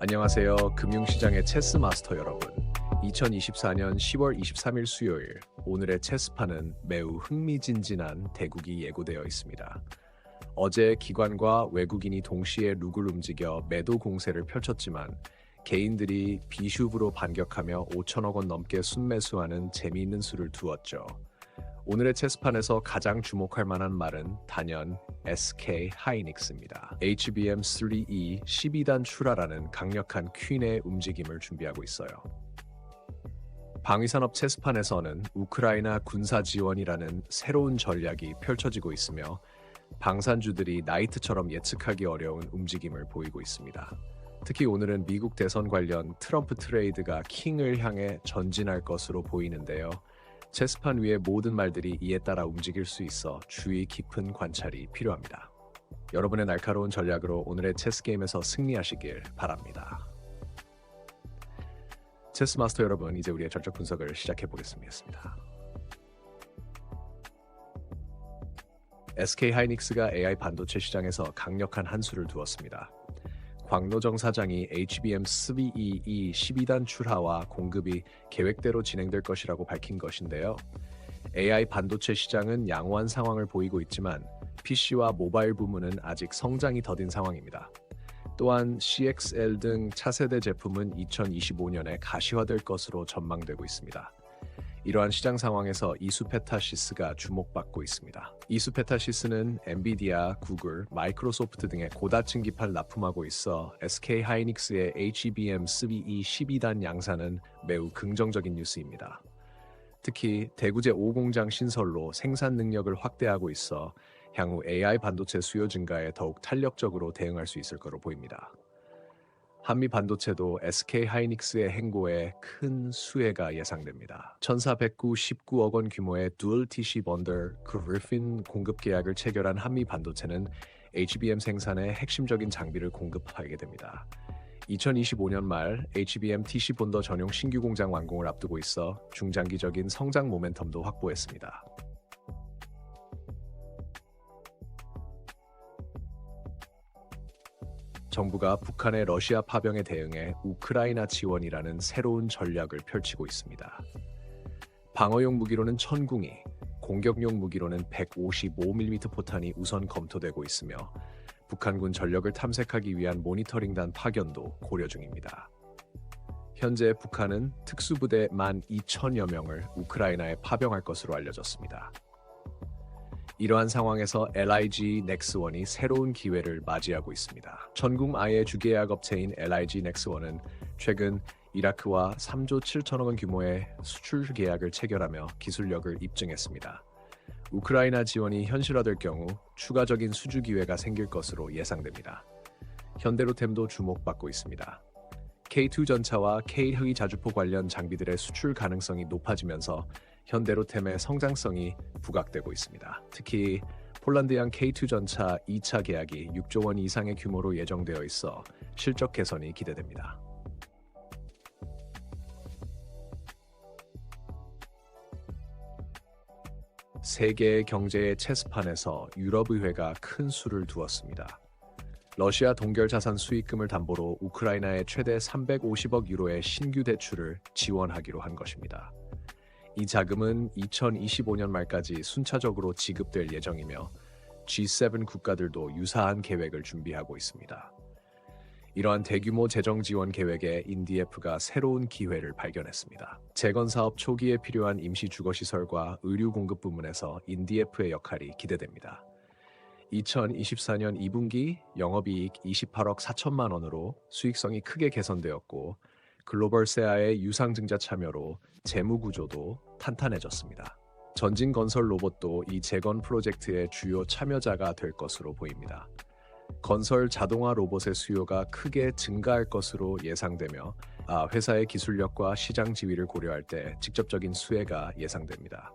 안녕하세요. 금융시장의 체스 마스터 여러분. 2024년 10월 23일 수요일, 오늘의 체스판은 매우 흥미진진한 대국이 예고되어 있습니다. 어제 기관과 외국인이 동시에 룩을 움직여 매도 공세를 펼쳤지만 개인들이 비슈브로 반격하며 5천억 원 넘게 순매수하는 재미있는 수를 두었죠. 오늘의 체스판에서 가장 주목할 만한 말은 단연 SK 하이닉스입니다. HBM3E 12단 출하라는 강력한 퀸의 움직임을 준비하고 있어요. 방위산업 체스판에서는 우크라이나 군사 지원이라는 새로운 전략이 펼쳐지고 있으며 방산주들이 나이트처럼 예측하기 어려운 움직임을 보이고 있습니다. 특히 오늘은 미국 대선 관련 트럼프 트레이드가 킹을 향해 전진할 것으로 보이는데요. 체스판 위의 모든 말들이 이에 따라 움직일 수 있어 주의 깊은 관찰이 필요합니다. 여러분의 날카로운 전략으로 오늘의 체스 게임에서 승리하시길 바랍니다. 체스 마스터 여러분, 이제 우리의 전적 분석을 시작해 보겠습니다. SK 하이닉스가 AI 반도체 시장에서 강력한 한 수를 두었습니다. 광노정 사장이 HBM3E 12단 출하와 공급이 계획대로 진행될 것이라고 밝힌 것인데요. AI 반도체 시장은 양호한 상황을 보이고 있지만 PC와 모바일 부문은 아직 성장이 더딘 상황입니다. 또한 CXL 등 차세대 제품은 2025년에 가시화될 것으로 전망되고 있습니다. 이러한 시장 상황에서 이수페타시스가 주목받고 있습니다. 이수페타시스는 엔비디아, 구글, 마이크로소프트 등의 고다층 기판을 납품하고 있어 SK 하이닉스의 HBM3E 12단 양산은 매우 긍정적인 뉴스입니다. 특히 대구제 5공장 신설로 생산 능력을 확대하고 있어 향후 AI 반도체 수요 증가에 더욱 탄력적으로 대응할 수 있을 것으로 보입니다. 한미 반도체도 SK 하이닉스의 행보에 큰 수혜가 예상됩니다. 1,419억 원 규모의 듀얼 TC 번들 그리핀 공급 계약을 체결한 한미 반도체는 HBM 생산에 핵심적인 장비를 공급하게 됩니다. 2025년 말 HBM TC 본더 전용 신규 공장 완공을 앞두고 있어 중장기적인 성장 모멘텀도 확보했습니다. 정부가 북한의 러시아 파병에 대응해 우크라이나 지원이라는 새로운 전략을 펼치고 있습니다. 방어용 무기로는 천궁이, 공격용 무기로는 155mm 포탄이 우선 검토되고 있으며 북한군 전력을 탐색하기 위한 모니터링단 파견도 고려 중입니다. 현재 북한은 특수부대 12,000여 명을 우크라이나에 파병할 것으로 알려졌습니다. 이러한 상황에서 LIG 넥스원이 새로운 기회를 맞이하고 있습니다. 천궁 아예 주계약 업체인 LIG 넥스원은 최근 이라크와 3조 7천억 원 규모의 수출 계약을 체결하며 기술력을 입증했습니다. 우크라이나 지원이 현실화될 경우 추가적인 수주 기회가 생길 것으로 예상됩니다. 현대로템도 주목받고 있습니다. K2 전차와 K 자주포 관련 장비들의 수출 가능성이 높아지면서 현대로템의 성장성이 부각되고 있습니다. 특히 폴란드양 K2 전차 2차 계약이 6조 원 이상의 규모로 예정되어 있어 실적 개선이 기대됩니다. 세계 경제의 체스판에서 유럽의회가 큰 수를 두었습니다. 러시아 동결 자산 수익금을 담보로 우크라이나에 최대 350억 유로의 신규 대출을 지원하기로 한 것입니다. 이 자금은 2025년 말까지 순차적으로 지급될 예정이며 G7 국가들도 유사한 계획을 준비하고 있습니다. 이러한 대규모 재정 지원 계획에 인디에프가 새로운 기회를 발견했습니다. 재건 사업 초기에 필요한 임시 주거시설과 의류 공급 부문에서 인디에프의 역할이 기대됩니다. 2024년 2분기 영업이익 28억 4천만 원으로 수익성이 크게 개선되었고 글로벌세아의 유상증자 참여로 재무 구조도 탄탄해졌습니다. 전진건설 로봇도 이 재건 프로젝트의 주요 참여자가 될 것으로 보입니다. 건설 자동화 로봇의 수요가 크게 증가할 것으로 예상되며 회사의 기술력과 시장 지위를 고려할 때 직접적인 수혜가 예상됩니다.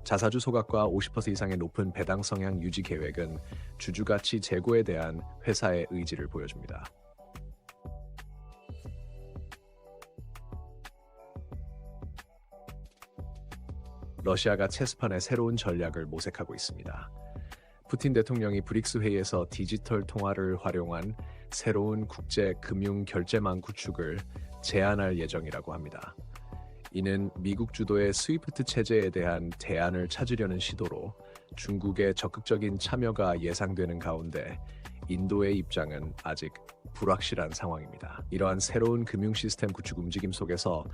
자사주 소각과 50% 이상의 높은 배당 성향 유지 계획은 주주가치 재고에 대한 회사의 의지를 보여줍니다. 러시아가 체스판의 새로운 전략을 모색하고 있습니다. 푸틴 대통령이 브릭스 회의에서 디지털 통화를 활용한 새로운 국제 금융 결제망 구축을 제안할 예정이라고 합니다. 이는 미국 주도의 스위프트 체제에 대한 대안을 찾으려는 시도로 중국의 적극적인 참여가 예상되는 가운데 인도의 입장은 아직 불확실한 상황입니다. 이러한 새로운 금융 시스템 구축 움직임 속에서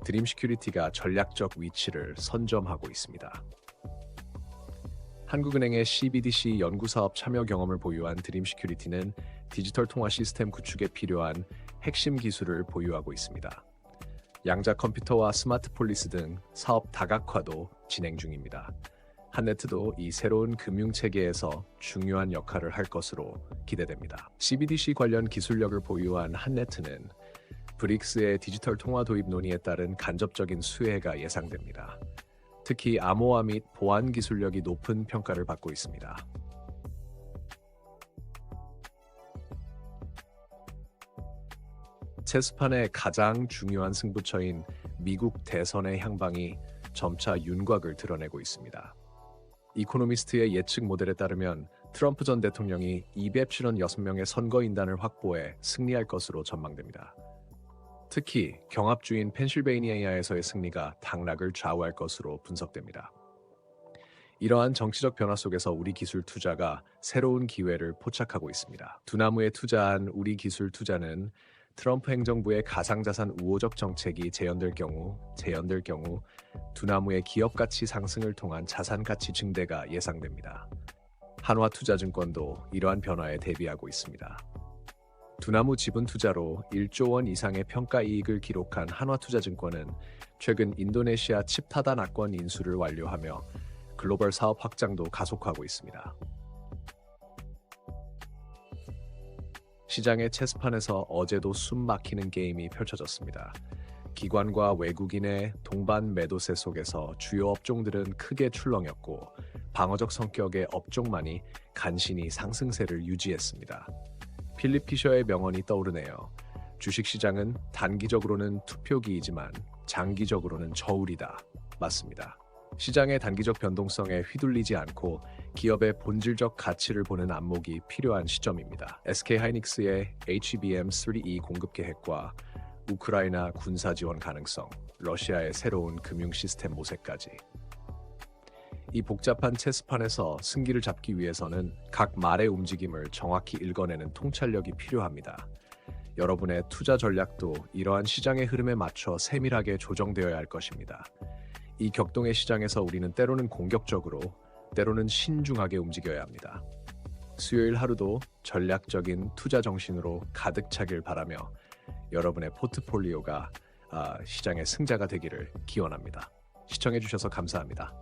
드림 시큐리티가 전략적 위치를 선점하고 있습니다. 한국은행의 CBDC 연구사업 참여 경험을 보유한 드림 시큐리티는 디지털 통화 시스템 구축에 필요한 핵심 기술을 보유하고 있습니다. 양자 컴퓨터와 스마트 폴리스 등 사업 다각화도 진행 중입니다. 한네트도 이 새로운 금융 체계에서 중요한 역할을 할 것으로 기대됩니다. CBDC 관련 기술력을 보유한 한네트는 브릭스의 디지털 통화 도입 논의에 따른 간접적인 수혜가 예상됩니다. 특히 암호화 및 보안 기술력이 높은 평가를 받고 있습니다. 체스판의 가장 중요한 승부처인 미국 대선의 향방이 점차 윤곽을 드러내고 있습니다. 이코노미스트의 예측 모델에 따르면 트럼프 전 대통령이 276명의 선거인단을 확보해 승리할 것으로 전망됩니다. 특히 경합주인 펜실베이니아에서의 승리가 당락을 좌우할 것으로 분석됩니다. 이러한 정치적 변화 속에서 우리 기술 투자가 새로운 기회를 포착하고 있습니다. 두나무에 투자한 우리 기술 투자는 트럼프 행정부의 가상자산 우호적 정책이 재현될 경우 두나무의 기업 가치 상승을 통한 자산 가치 증대가 예상됩니다. 한화투자증권도 이러한 변화에 대비하고 있습니다. 두나무 지분 투자로 1조 원 이상의 평가 이익을 기록한 한화투자증권은 최근 인도네시아 칩 타단 악권 인수를 완료하며 글로벌 사업 확장도 가속화하고 있습니다. 시장의 체스판에서 어제도 숨 막히는 게임이 펼쳐졌습니다. 기관과 외국인의 동반 매도세 속에서 주요 업종들은 크게 출렁였고 방어적 성격의 업종만이 간신히 상승세를 유지했습니다. 필립 피셔의 명언이 떠오르네요. 주식시장은 단기적으로는 투표기이지만 장기적으로는 저울이다. 맞습니다. 시장의 단기적 변동성에 휘둘리지 않고 기업의 본질적 가치를 보는 안목이 필요한 시점입니다. SK하이닉스의 HBM3E 공급 계획과 우크라이나 군사 지원 가능성, 러시아의 새로운 금융 시스템 모색까지. 이 복잡한 체스판에서 승기를 잡기 위해서는 각 말의 움직임을 정확히 읽어내는 통찰력이 필요합니다. 여러분의 투자 전략도 이러한 시장의 흐름에 맞춰 세밀하게 조정되어야 할 것입니다. 이 격동의 시장에서 우리는 때로는 공격적으로, 때로는 신중하게 움직여야 합니다. 수요일 하루도 전략적인 투자 정신으로 가득 차길 바라며 여러분의 포트폴리오가 시장의 승자가 되기를 기원합니다. 시청해주셔서 감사합니다.